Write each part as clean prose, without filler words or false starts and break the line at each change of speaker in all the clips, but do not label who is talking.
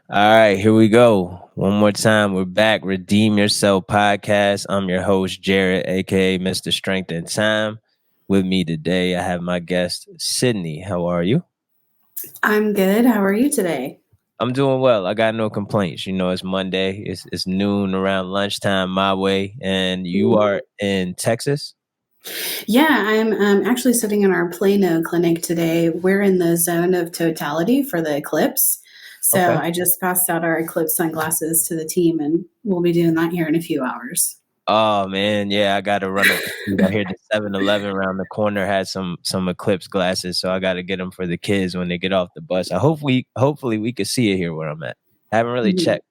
All right, here we go. One more time, we're back. Redeem Yourself podcast. I'm your host, Jared, aka Mr. Strength in Time. With me today, I have my guest, Sydney. How are you?
I'm good. How are you today?
I'm doing well. I got no complaints. It's Monday. It's noon around lunchtime my way, and you are in Texas.
Yeah, I'm actually sitting in our Plano clinic today. We're in the zone of totality for the eclipse. So
Okay.
I just passed out our eclipse sunglasses to the team, and we'll be doing that here in a few hours.
Oh man, yeah, I gotta run up the street. I hear the 7-Eleven around the corner had some eclipse glasses, so I gotta get them for the kids when they get off the bus. Hopefully we could see it here where I'm at. Haven't really
Mhm.
checked.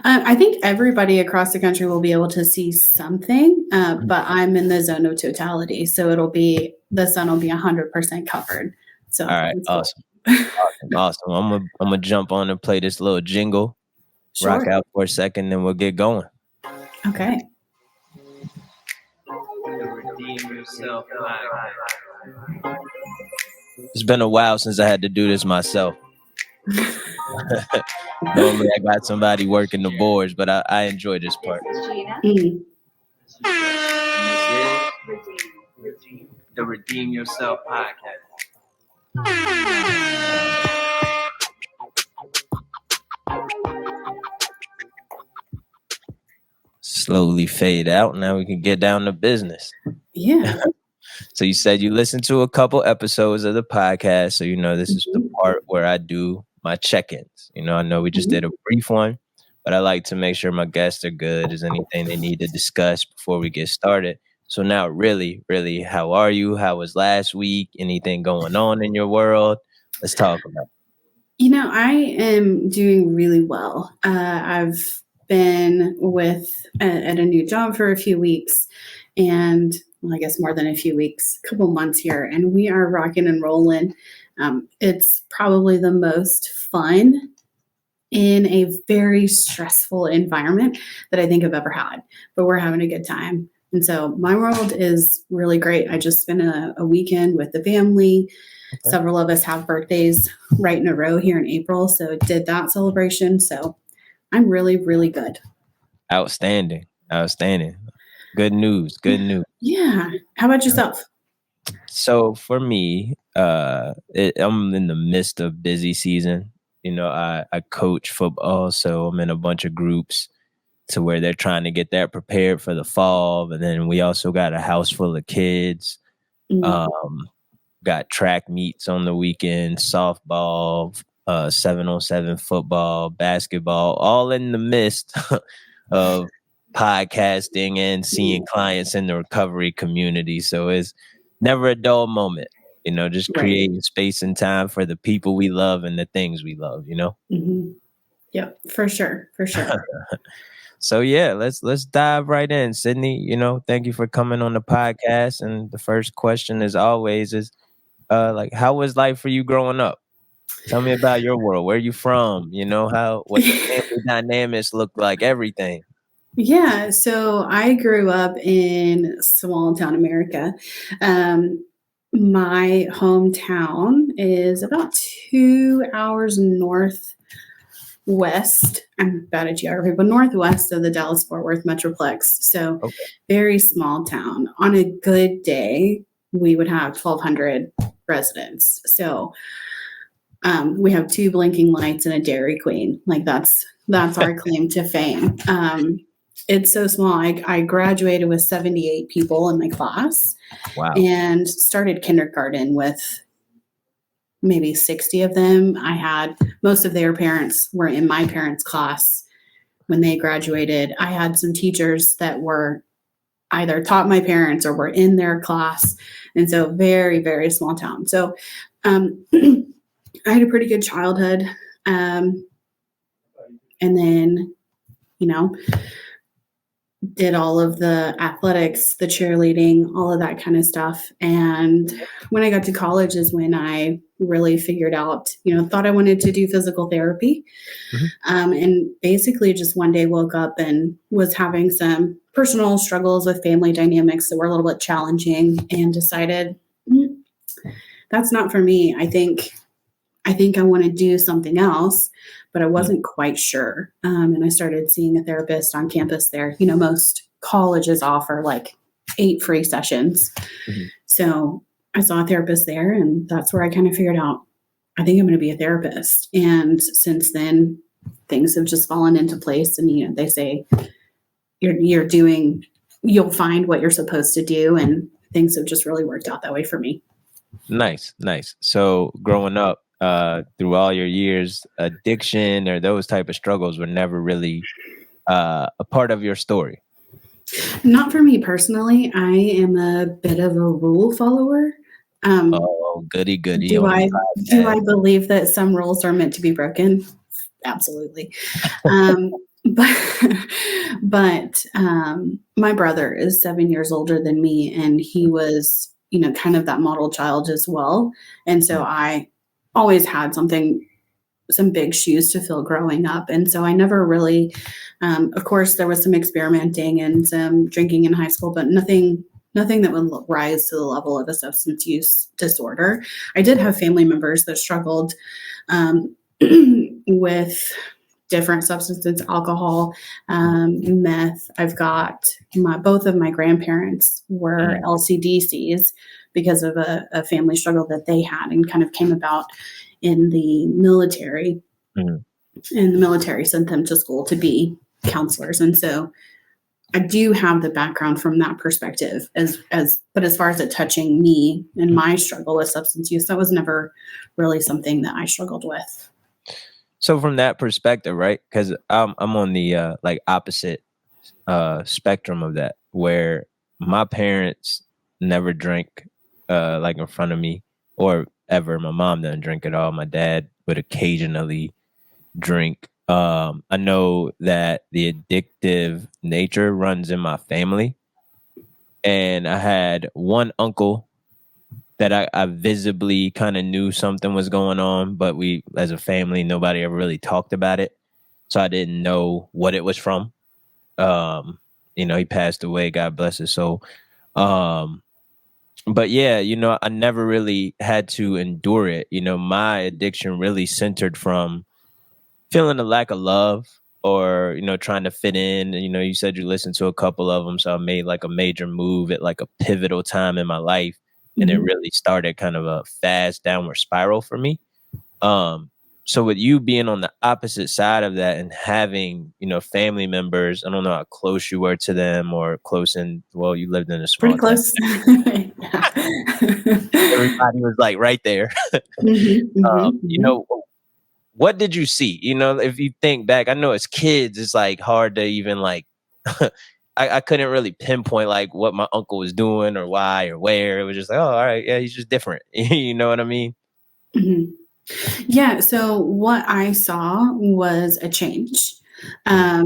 I think everybody across the country will be able to see something, but I'm in the zone of totality. So the sun will be 100% covered. So
All right,
it's cool.
awesome, awesome. I'm gonna jump on and play this little jingle, rock
Sure.
out for a second, then we'll get going.
Okay.
It's been a while since I had to do this myself. Normally I got somebody working the boards, but I enjoy this part.
Mm.
The Redeem Yourself podcast. Slowly fade out. Now we can get down to business.
Yeah.
So you said you listened to a couple episodes of the podcast. So this is the part where I do my check-ins. I know we just did a brief one, but I like to make sure my guests are good. Is anything they need to discuss before we get started? So now really, really, how are you? How was last week? Anything going on in your world? Let's talk about it.
I am doing really well. I've been at a new job for a few weeks, and well, I guess more than a few weeks, a couple months here, and we are rocking and rolling. It's probably the most fun in a very stressful environment that I think I've ever had, but we're having a good time. And so my world is really great. I just spent a weekend with the family.
Okay.
Several of us have birthdays right in a row here in April, so did that celebration. So I'm really, really good.
Outstanding. Good news.
Yeah. How about yourself?
So for me, I'm in the midst of busy season. I coach football, so I'm in a bunch of groups to where they're trying to get that prepared for the fall. And then we also got a house full of kids. Got track meets on the weekend, softball, 7-on-7 football, basketball, all in the midst of podcasting and seeing clients in the recovery community. So it's never a dull moment, just
Right.
creating space and time for the people we love and the things we love,
Yep, for sure.
So yeah, let's dive right in, Sydney. Thank you for coming on the podcast. And the first question, as always, is like, how was life for you growing up? Tell me about your world. Where you from? What the family dynamics look like, everything.
Yeah, so I grew up in small town America. My hometown is about 2 hours northwest. I'm bad at geography, but northwest of the Dallas-Fort Worth Metroplex. So
Okay.
very small town. On a good day, we would have 1,200 residents. So we have 2 blinking lights and a Dairy Queen. Like that's our claim to fame. It's so small. I graduated with 78 people in my class.
Wow.
And started kindergarten with maybe 60 of them. I had most of their parents were in my parents' class when they graduated. I had some teachers that were either taught my parents or were in their class. And so very, very small town. So I had a pretty good childhood. And then, did all of the athletics, the cheerleading, all of that kind of stuff. And when I got to college is when I really figured out, thought I wanted to do physical therapy. And basically just one day woke up and was having some personal struggles with family dynamics that were a little bit challenging and decided that's not for me. I think I think I want to do something else, but I wasn't quite sure. And I started seeing a therapist on campus there. Most colleges offer like 8 free sessions.
Mhm.
So I saw a therapist there, and that's where I kind of figured out I think I'm going to be a therapist. And since then, things have just fallen into place. And they say you'll find what you're supposed to do, and things have just really worked out that way for me.
Nice. So growing up, through all your years, addiction or those type of struggles were never really a part of your story.
Not for me personally. I am a bit of a rule follower.
Oh, goody.
Do
On the
I do
podcast.
I believe that some rules are meant to be broken? Absolutely. Um, but my brother is 7 years older than me, and he was, kind of that model child as well. And so I always had some big shoes to fill growing up. And so I never really, of course, there was some experimenting and some drinking in high school, but nothing that would rise to the level of a substance use disorder. I did have family members that struggled with different substances, alcohol, meth. I've got both of my grandparents were LCDCs because of a family struggle that they had and kind of came about in the military.
Mhm.
And the military sent them to school to be counselors. And so I do have the background from that perspective but as far as it touching me and my struggle with substance use, that was never really something that I struggled with.
So from that perspective, right? Because I'm on the like opposite spectrum of that, where my parents never drank like in front of me or ever. My mom doesn't drink at all. My dad would occasionally drink. I know that the addictive nature runs in my family, and I had one uncle that I visibly kind of knew something was going on, but we, as a family, nobody ever really talked about it. So I didn't know what it was from. He passed away, God bless his soul. But yeah, I never really had to endure it. My addiction really centered from feeling a lack of love or, trying to fit in. You said you listened to a couple of them. So I made like a major move at like a pivotal time in my life. And it really started kind of a fast downward spiral for me. So with you being on the opposite side of that and having, family members, I don't know how close you were to them or you lived in a
Pretty
small town.
close.
Everybody was like right there. What did you see? If you think back, I know as kids, it's like hard to even like, I couldn't really pinpoint like what my uncle was doing or why or where. It was just like, oh, all right. Yeah, he's just different. You know what I mean?
Yeah. So what I saw was a change. My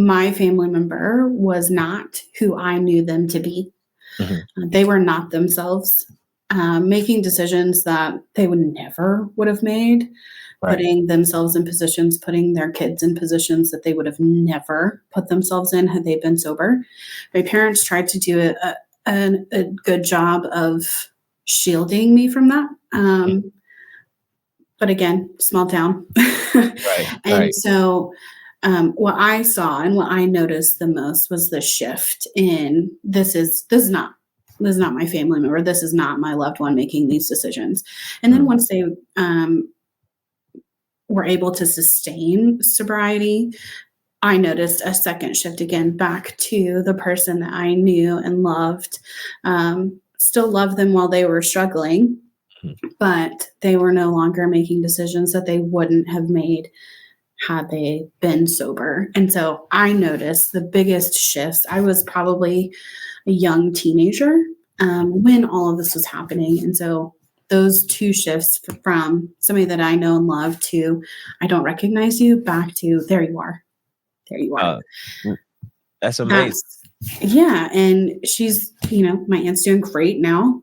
family member was not who I knew them to be. They were not themselves, making decisions that they would have made,
Right.
putting themselves in positions, putting their kids in positions that they would have never put themselves in had they been sober. My parents tried to do a good job of shielding me from that. But again, small town. And so what I saw and what I noticed the most was the shift in this is not my family member. This is not my loved one making these decisions. And then once they were able to sustain sobriety, I noticed a second shift again back to the person that I knew and loved. Still loved them while they were struggling, but they were no longer making decisions that they wouldn't have made had they been sober. And so I noticed the biggest shifts. I was probably a young teenager when all of this was happening. And so those two shifts from somebody that I know and love to I don't recognize you back to there you are. There you are.
That's amazing.
Yeah. And she's, my aunt's doing great now.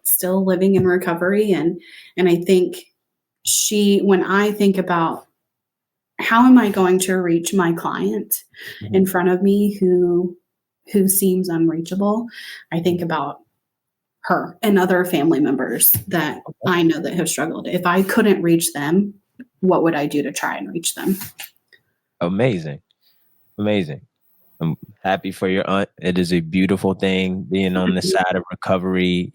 Still living in recovery. And I think when I think about how am I going to reach my client in front of me who seems unreachable, I think about her and other family members that I know that have struggled. If I couldn't reach them, what would I do to try and reach them?
Amazing. I'm happy for your aunt. It is a beautiful thing being on the side of recovery,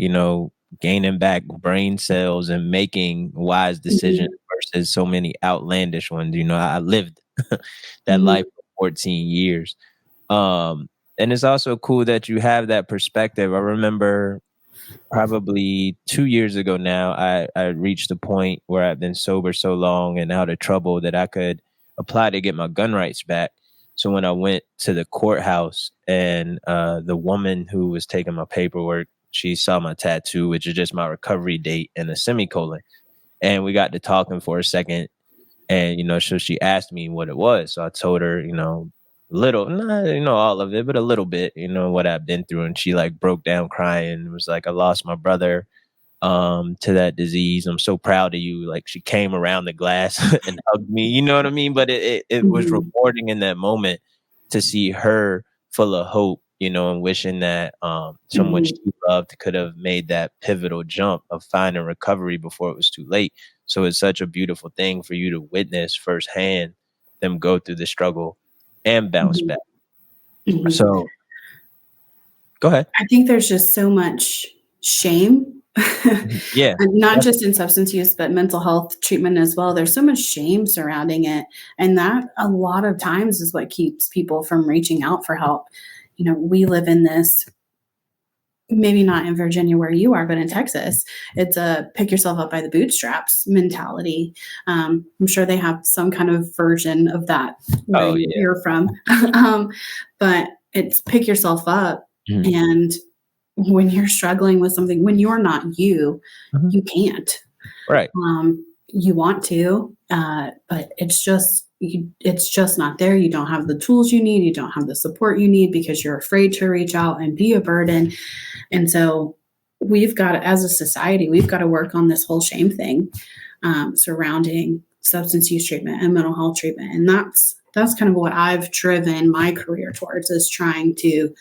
gaining back brain cells and making wise decisions versus so many outlandish ones. I lived that life for 14 years. And it's also cool that you have that perspective. I remember probably 2 years ago now, I reached a point where I've been sober so long and out of trouble that I could apply to get my gun rights back. So when I went to the courthouse and the woman who was taking my paperwork, she saw my tattoo, which is just my recovery date and a semicolon. And we got to talking for a second. And, so she asked me what it was. So I told her, little, not, all of it, but a little bit, what I've been through. And she like broke down crying and was like, I lost my brother to that disease. I'm so proud of you. Like she came around the glass and hugged me, you know what I mean? But it was rewarding in that moment to see her full of hope, and wishing that someone she loved could have made that pivotal jump of finding recovery before it was too late. So it's such a beautiful thing for you to witness firsthand them go through the struggle and bounce back. So go ahead.
I think there's just so much shame.
Yeah.
Not just in substance use, but mental health treatment as well. There's so much shame surrounding it. And that a lot of times is what keeps people from reaching out for help. We live in this, maybe not in Virginia where you are, but in Texas, it's a pick yourself up by the bootstraps mentality. I'm sure they have some kind of version of that where you're from. But it's pick yourself up. And when you're struggling with something, when you're not you, you can't.
Right.
You want to, but it's just not there. You don't have the tools you need. You don't have the support you need because you're afraid to reach out and be a burden. And so we've got to, as a society, we've got to work on this whole shame thing surrounding substance use treatment and mental health treatment. And that's kind of what I've driven my career towards, is trying to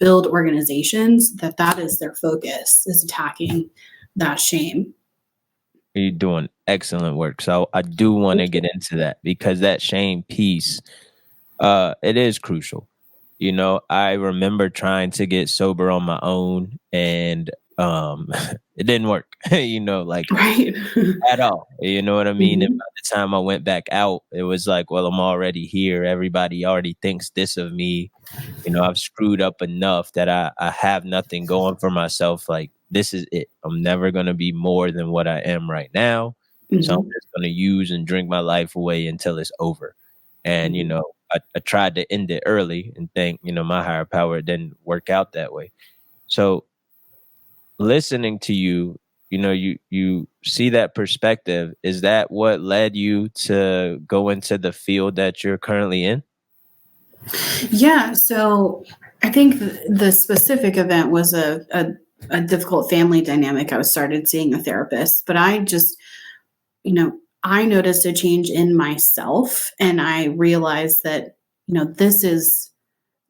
build organizations that is their focus, is attacking that shame.
You're doing excellent work. So I do want to get into that because that shame piece, it is crucial. I remember trying to get sober on my own and it didn't work,
Right.
at all. You know what I mean? And by the time I went back out, it was like, well, I'm already here. Everybody already thinks this of me. I've screwed up enough that I have nothing going for myself. Like, this is it. I'm never going to be more than what I am right now. So I'm just going to use and drink my life away until it's over. And, I tried to end it early and think, my higher power, it didn't work out that way. So listening to you, you see that perspective. Is that what led you to go into the field that you're currently in?
Yeah. So I think the specific event was a difficult family dynamic. I started seeing a therapist, but I just, I noticed a change in myself, and I realized that, this is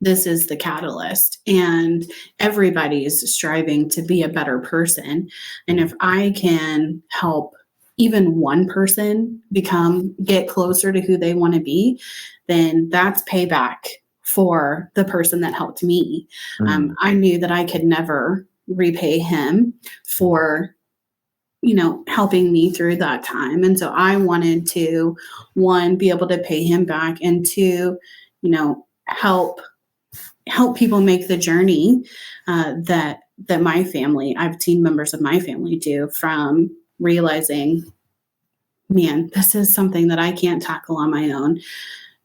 the catalyst, and everybody is striving to be a better person. And if I can help even one person get closer to who they want to be, then that's payback for the person that helped me. I knew that I could never repay him for helping me through that time. And so I wanted to, one, be able to pay him back, and two, help people make the journey that my family, I've seen members of my family do, from realizing, man, this is something that I can't tackle on my own,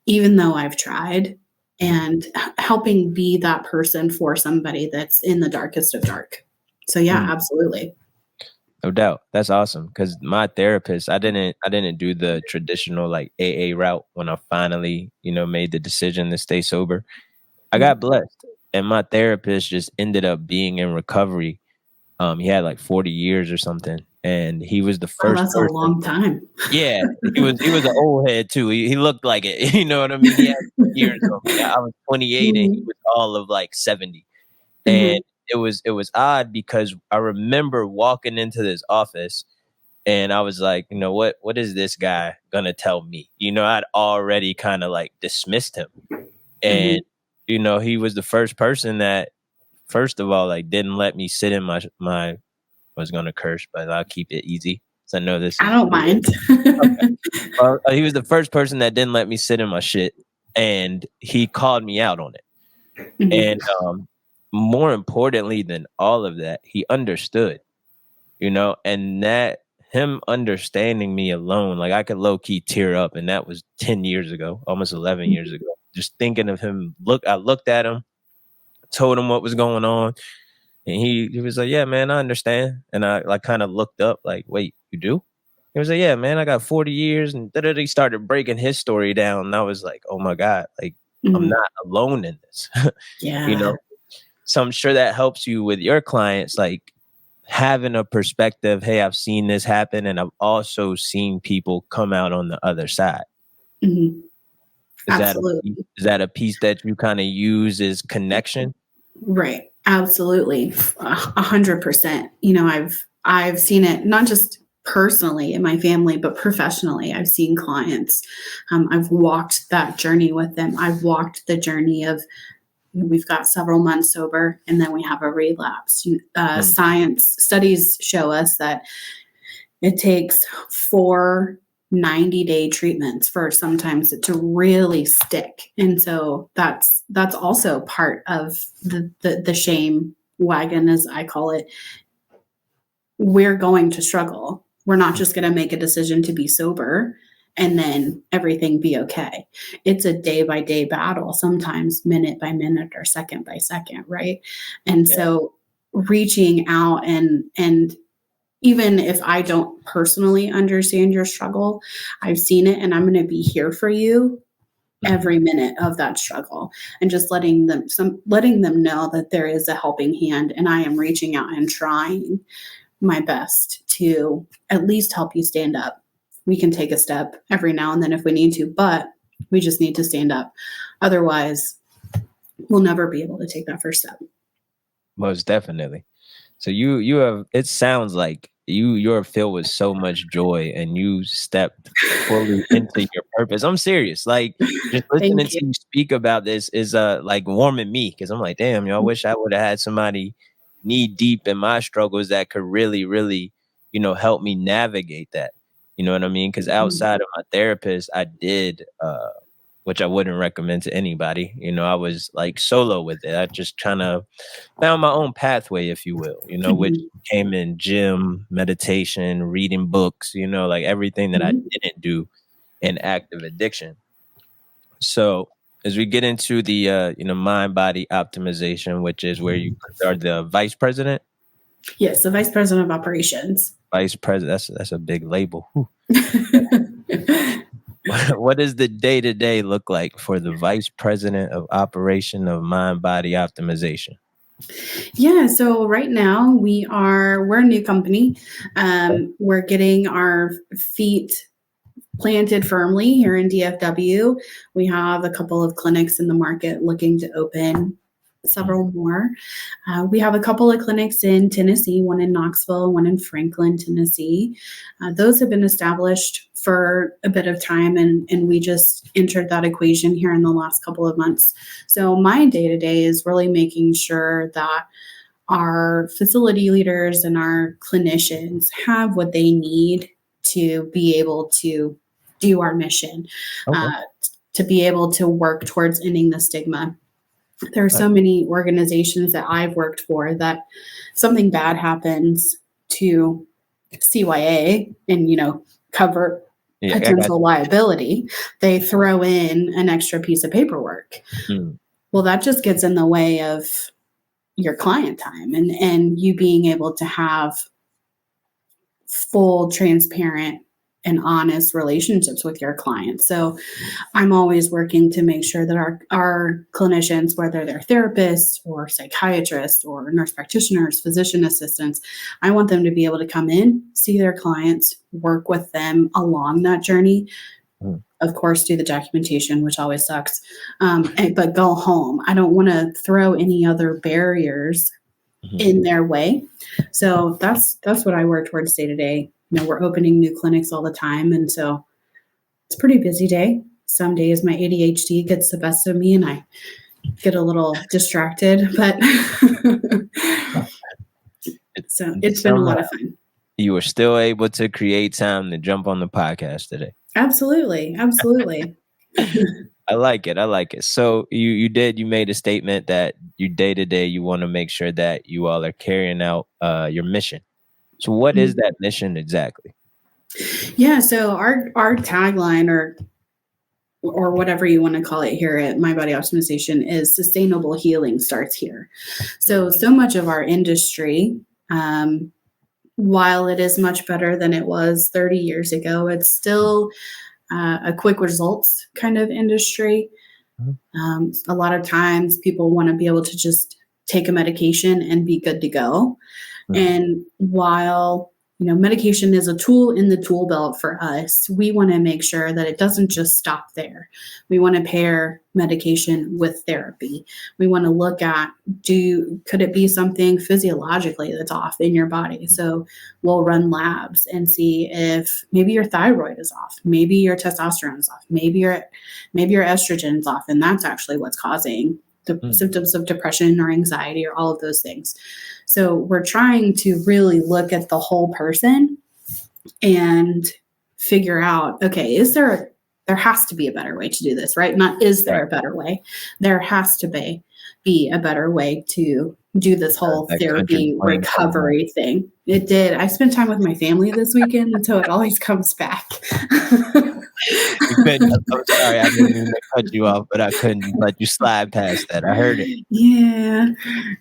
even though I've tried, and helping be that person for somebody that's in the darkest of dark. So yeah, absolutely.
No doubt. That's awesome. Because my therapist, I didn't do the traditional like AA route when I finally, made the decision to stay sober. I got blessed, and my therapist just ended up being in recovery. He had like 40 years or something, and he was the first.
That's a long time.
Yeah, he was an old head too. He looked like it. You know what I mean? He had years on me. I was 28 and he was all of like 70. And it was odd because I remember walking into this office and I was like, what is this guy gonna tell me? I'd already kind of like dismissed him. And,
Mhm.
he was the first person that, first of all, like didn't let me sit in my, I was gonna curse, but I'll keep it easy. So I know this
I
is
don't
legal.
mind.
Okay. Well, he was the first person that didn't let me sit in my shit, and he called me out on it.
Mhm.
And more importantly than all of that, he understood, and that him understanding me alone, like I could low key tear up, and that was 10 years ago, almost 11 years ago. Just thinking of him, I looked at him, told him what was going on, and he was like, "Yeah, man, I understand." And I like kind of looked up, like, "Wait, you do?" He was like, "Yeah, man, I got 40 years," and he started breaking his story down, and I was like, "Oh my god, like I'm
Mhm.
not alone in this," you
Yeah.
know. So I'm sure that helps you with your clients, like having a perspective. Hey, I've seen this happen, and I've also seen people come out on the other side.
Mhm.
Is that
Absolutely.
a piece that you kind of use as connection?
Right. Absolutely. 100%. I've seen it not just personally in my family, but professionally. I've seen clients. I've walked that journey with them. I've walked the journey of we've got several months sober and then we have a relapse.
Mm,
Science studies show us that it takes 4 90-day treatments for sometimes it to really stick. And so that's also part of the shame wagon, as I call it. We're going to struggle. We're not just going to make a decision to be sober and then everything be okay. It's a day by day battle, sometimes minute by minute or second by second, right? And
yeah.
so reaching out and even if I don't personally understand your struggle, I've seen it and I'm going to be here for you
Mhm.
every minute of that struggle, and just letting them know that there is a helping hand and I am reaching out and trying my best to at least help you stand up. We can take a step every now and then if we need to, but we just need to stand up. Otherwise, we'll never be able to take that first step.
Most definitely. So you have, it sounds like you're filled with so much joy and you stepped fully into your purpose. I'm serious. Like just listening
Thank you.
to you speak about this is like warming me because I'm like, damn, I wish I would have had somebody knee deep in my struggles that could really, really, help me navigate that. You know what I mean? Because outside of my therapist, I did which I wouldn't recommend to anybody. I was like solo with it. I just kind of found my own pathway, if you will, which
Mhm.
came in gym, meditation, reading books, like everything that I
Mhm.
didn't do in active addiction. So as we get into the mind body optimization, which is where you are the vice president.
Yes, the vice president of operations.
Vice president, that's a big label. Whew. What does the day-to-day look like for the vice president of operation of mind body optimization?
Yeah, so right now we're a new company. We're getting our feet planted firmly here in DFW. We have a couple of clinics in the market looking to open
Mm,
several more. We have a couple of clinics in Tennessee, one in Knoxville, one in Franklin, Tennessee. Those have been established for a bit of time, and we just entered that equation here in the last couple of months. So my day to day is really making sure that our facility leaders and our clinicians have what they need to be able to do our mission,
okay.
uh, to be able to work towards ending the stigma. There are
Right.
so many organizations that I've worked for that something bad happens to CYA and, cover
Yeah, I got
potential liability, they throw in an extra piece of paperwork.
you. Mm,
Well, that just gets in the way of your client time and you being able to have full, transparent, and honest relationships with your clients. So I'm always working to make sure that our clinicians, whether they're therapists or psychiatrists or nurse practitioners, physician assistants, I want them to be able to come in, see their clients, work with them along that journey.
mm.
Of course, do the documentation, which always sucks, but go home. I don't want to throw any other barriers in their way. So that's what I work towards day to day. We're opening new clinics all the time, and so it's a pretty busy day. Some days my ADHD gets the best of me and I get a little distracted, but so it's been a lot of fun.
You were still able to create time to jump on the podcast today.
Absolutely.
I like it. So you made a statement that you day to day, you want to make sure that you all are carrying out your mission. So what is that mission exactly?
Yeah. So our tagline or whatever you want to call it here at My Body Optimization is sustainable healing starts here. So much of our industry, while it is much better than it was 30 years ago, it's still a quick results kind of industry. A lot of times people want to be able to just take a medication and be good to go. And while medication is a tool in the tool belt for us, we want to make sure that it doesn't just stop there. We want to pair medication with therapy. We want to look at, could it be something physiologically that's off in your body? So we'll run labs and see if maybe your thyroid is off, maybe your testosterone is off, maybe your estrogen is off, and that's actually what's causing the symptoms of depression or anxiety or all of those things. So we're trying to really look at the whole person and figure out, okay, there has to be a better way to do this, right? Not is there a better way? There has to be a better way to do this whole therapy recovery thing. It did. I spent time with my family this weekend, and so it always comes back.
I'm sorry, I didn't mean to cut you off, but I couldn't let you slide past that. I heard it.
Yeah,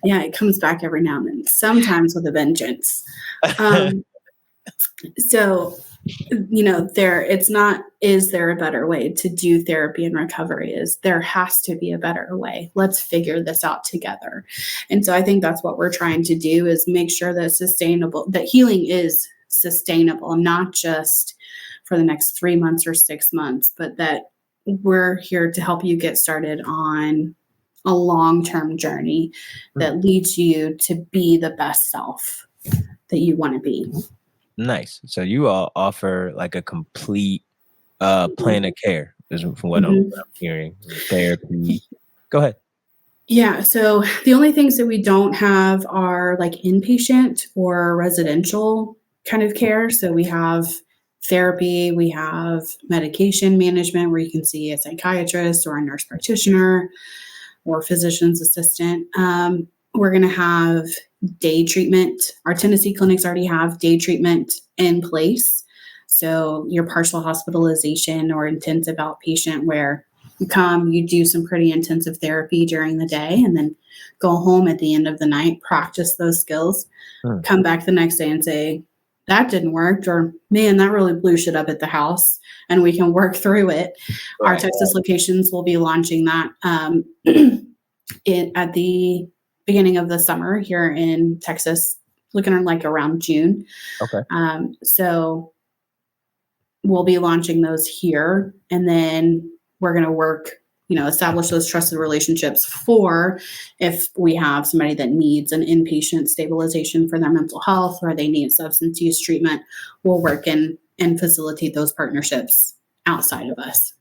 it comes back every now and then, sometimes with a vengeance. So, it's not, is there a better way to do therapy and recovery? Is there has to be a better way. Let's figure this out together. And so I think that's what we're trying to do, is make sure that healing is sustainable, not just for the next 3 months or 6 months, but that we're here to help you get started on a long-term journey that leads you to be the best self that you want to be.
Nice. So you all offer like a complete plan of care, is from what I'm hearing. Therapy. Go ahead.
Yeah. So the only things that we don't have are like inpatient or residential kind of care. So we have therapy, we have medication management where you can see a psychiatrist or a nurse practitioner or physician's assistant. We're going to have day treatment. Our Tennessee clinics already have day treatment in place. So your partial hospitalization or intensive outpatient, where you come, you do some pretty intensive therapy during the day, and then go home at the end of the night, practice those skills, come back the next day and say, that didn't work, or man, that really blew shit up at the house, and we can work through it. Our Texas locations will be launching that at the beginning of the summer here in Texas, looking like around June.
Okay.
So we'll be launching those here, and then we're going to work, establish those trusted relationships for if we have somebody that needs an inpatient stabilization for their mental health, or they need substance use treatment, we'll work and facilitate those partnerships outside of us.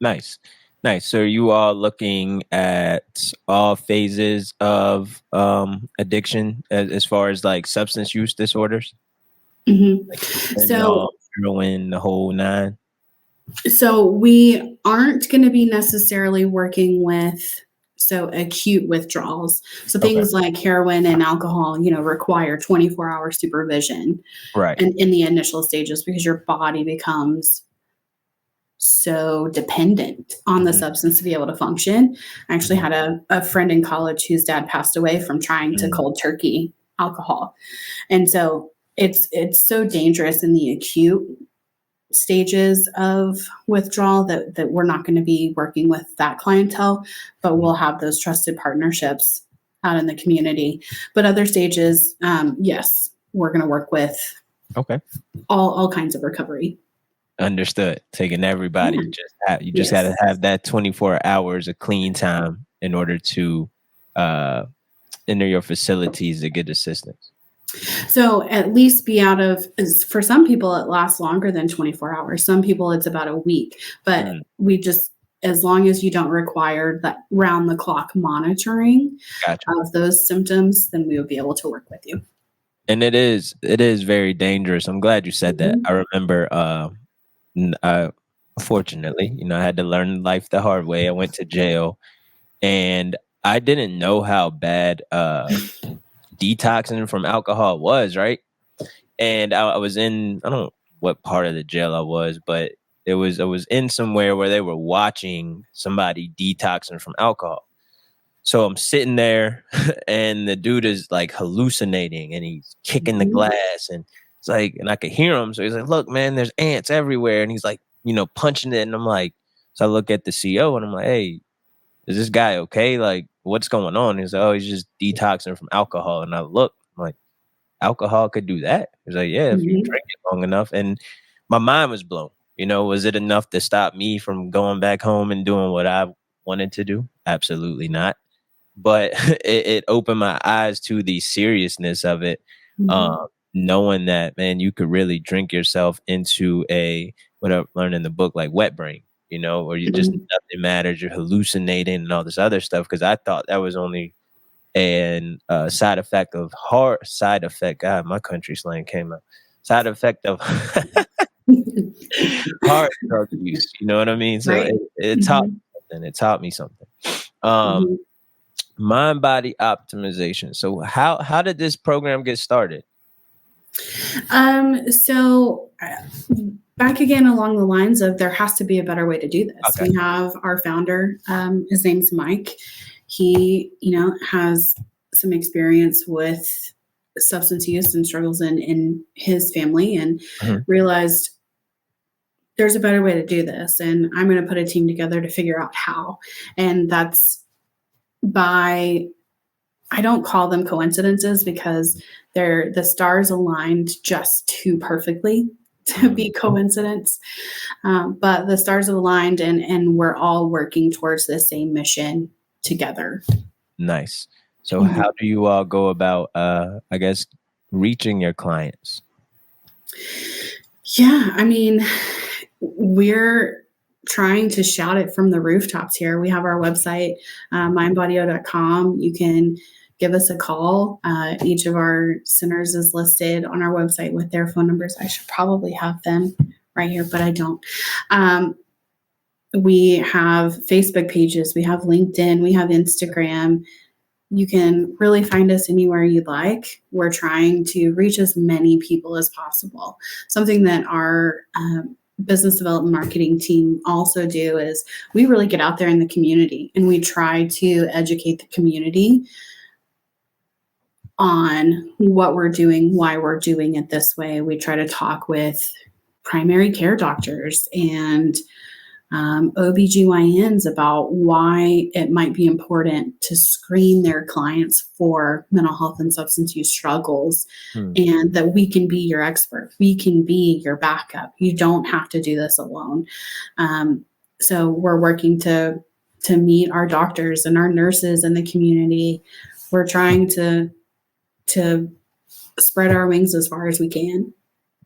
Nice. So you are looking at all phases of addiction as far as like substance use disorders?
Like,
so heroin, the whole nine?
So we aren't going to be necessarily working with acute withdrawals. So things like heroin and alcohol, require 24-hour supervision.
Right.
And in the initial stages, because your body becomes so dependent on the substance to be able to function. I actually had a friend in college whose dad passed away from trying to cold turkey alcohol. And so it's so dangerous in the acute stages of withdrawal that we're not going to be working with that clientele, but we'll have those trusted partnerships out in the community. But other stages, yes, we're going to work with all kinds of recovery.
Understood. Taking everybody. You just got to have that 24 hours of clean time in order to enter your facilities to get assistance?
So at least be out of, for some people, it lasts longer than 24 hours. Some people, it's about a week. But
Mm,
we just, as long as you don't require that round the clock monitoring
gotcha.
of those symptoms, then we would be able to work with you.
And it is very dangerous. I'm glad you said that.
Mhm.
I remember, fortunately, I had to learn life the hard way. I went to jail, and I didn't know how bad detoxing from alcohol was, right? And I was in, I don't know what part of the jail I was, but I was in somewhere where they were watching somebody detoxing from alcohol. So I'm sitting there and the dude is like hallucinating and he's kicking the
Mhm.
glass and it's like, and I could hear him. So he's like, look, man, there's ants everywhere. And he's like, punching it. And I'm like, so I look at the CO and I'm like, hey, is this guy okay? Like, what's going on? He's like, oh, he's just detoxing from alcohol. And I look, I'm like, alcohol could do that? He's like, yeah, if you
Mhm.
drink it long enough. And my mind was blown. Was it enough to stop me from going back home and doing what I wanted to do? Absolutely not. But it opened my eyes to the seriousness of it.
Mhm.
Knowing that, man, you could really drink yourself into what I learned in the book, like wet brain, or you just
Mhm.
nothing matters, you're hallucinating and all this other stuff. Because I thought that was only an side effect. God, my country slang came out. Side effect of hard drug use. You know what I mean? So
Right.
it taught me
Mhm.
something. It taught me something. Um,
Mhm.
Mind body optimization. So how did this program get started?
So back again along the lines of there has to be a better way to do this.
Okay.
We have our founder, his name's Mike. He, has some experience with substance use and struggles in his family and
Mhm.
realized there's a better way to do this. And I'm going to put a team together to figure out how. And that's by I don't call them coincidences because the stars aligned just too perfectly to
Mm,
be coincidence. But the stars aligned and we're all working towards the same mission together.
nice. So
Mhm.
how do you all go about I guess reaching your clients?
Yeah, I mean, we're trying to shout it from the rooftops here. We have our website, mindbodyo.com. You can give us a call. Each of our centers is listed on our website with their phone numbers. I should probably have them right here, but I don't. Um, we have Facebook pages, we have LinkedIn, we have Instagram. You can really find us anywhere you'd like. We're trying to reach as many people as possible. Something that our business development marketing team also do is we really get out there in the community and we try to educate the community on what we're doing, why we're doing it this way. We try to talk with primary care doctors and OBGYNs about why it might be important to screen their clients for mental health and substance use struggles,
Hmm.
and that we can be your expert. We can be your backup. You don't have to do this alone. Um, so we're working to meet our doctors and our nurses in the community. We're trying to spread our wings as far as we can.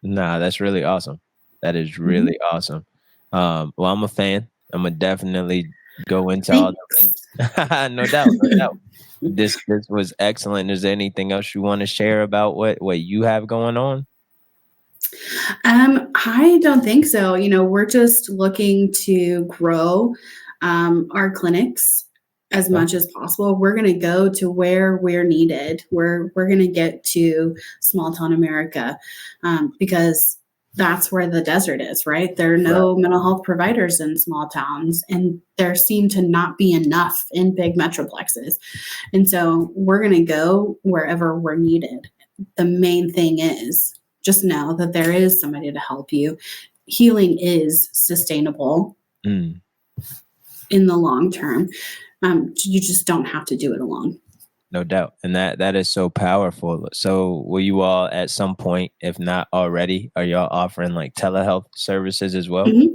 Nah, that's really awesome. That is
Mhm.
really awesome. Well, I'm a fan. I'm gonna definitely go into all the
Thanks.
links. No doubt, no doubt. This was excellent. Is there anything else you want to share about what you have going on?
I don't think so. We're just looking to grow our clinics as
Okay.
much as possible. We're going to go to where we're needed. We're going to get to small town America because that's where the desert is, right? There are
Right.
no mental health providers in small towns, and there seem to not be enough in big metroplexes. And so we're going to go wherever we're needed. The main thing is just know that there is somebody to help you. Healing is sustainable
Mm,
in the long term. You just don't have to do it alone.
no doubt. And that is so powerful. So will you all at some point, if not already, are y'all offering like telehealth services as well?
Mhm.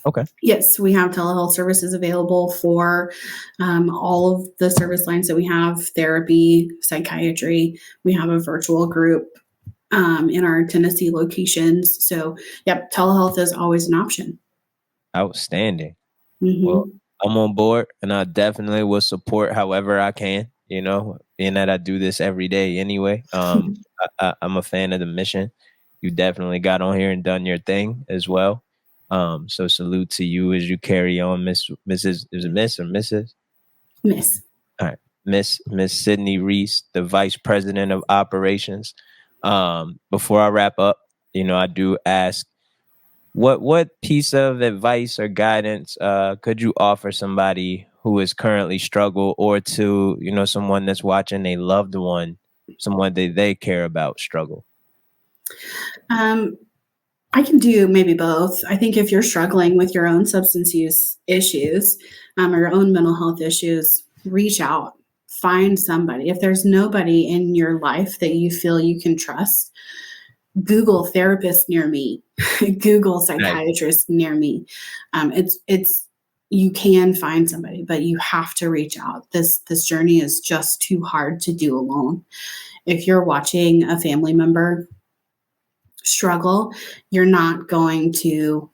Okay.
Yes, we have telehealth services available for all of the service lines that we have: therapy, psychiatry. We have a virtual group in our Tennessee locations. So, yep, telehealth is always an option.
Outstanding. Well,
Hmm.
I'm on board, and I definitely will support however I can. Being that I do this every day anyway. I'm a fan of the mission. You definitely got on here and done your thing as well. So salute to you as you carry on, Mrs. Is it Miss or Mrs.?
Miss.
All right, Miss Sydney Reese, the Vice President of Operations. Before I wrap up, I do ask, what piece of advice or guidance could you offer somebody who is currently struggle, or to someone that's watching a loved one, someone that they care about struggle?
Um, I can do maybe both. I think if you're struggling with your own substance use issues or your own mental health issues, reach out, find somebody. If there's nobody in your life that you feel you can trust, Google therapist near me, Google
Nice.
psychiatrist near me. It's you can find somebody, but you have to reach out. This journey is just too hard to do alone. If you're watching a family member struggle, you're not going to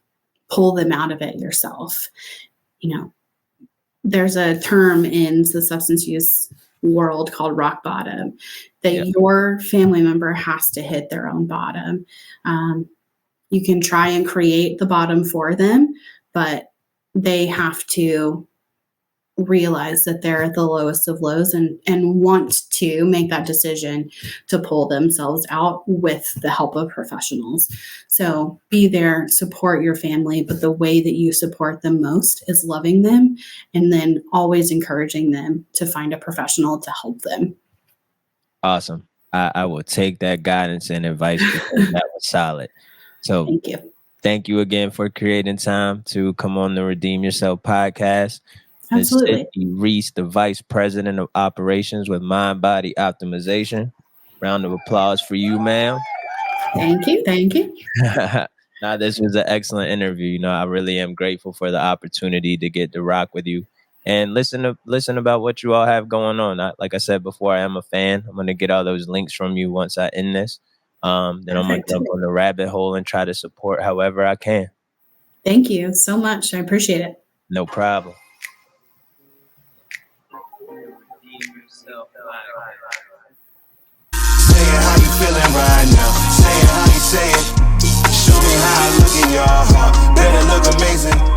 pull them out of it yourself. You know, there's a term in the substance use world called rock bottom, that
Yeah.
your family member has to hit their own bottom. You can try and create the bottom for them, but they have to realize that they're at the lowest of lows, and want to make that decision to pull themselves out with the help of professionals. So be there, support your family, but the way that you support them most is loving them, and then always encouraging them to find a professional to help them.
Awesome. I will take that guidance and advice because that was solid. So
Thank you.
thank you again for creating time to come on the Redeem Yourself podcast. Ms.
Absolutely.
Sydney Reese, the Vice President of Operations with Mind Body Optimization. Round of applause for you, ma'am.
Thank you. Thank you.
Now, this was an excellent interview. I really am grateful for the opportunity to get to rock with you and listen about what you all have going on. Like I said before, I am a fan. I'm gonna get all those links from you once I end this. Then I'm gonna
Perfect.
jump on the rabbit hole and try to support however I can.
Thank you so much. I appreciate it.
No problem.
Saying how you feeling right now. Saying how you say it. Show me how I look in your heart. Better look amazing.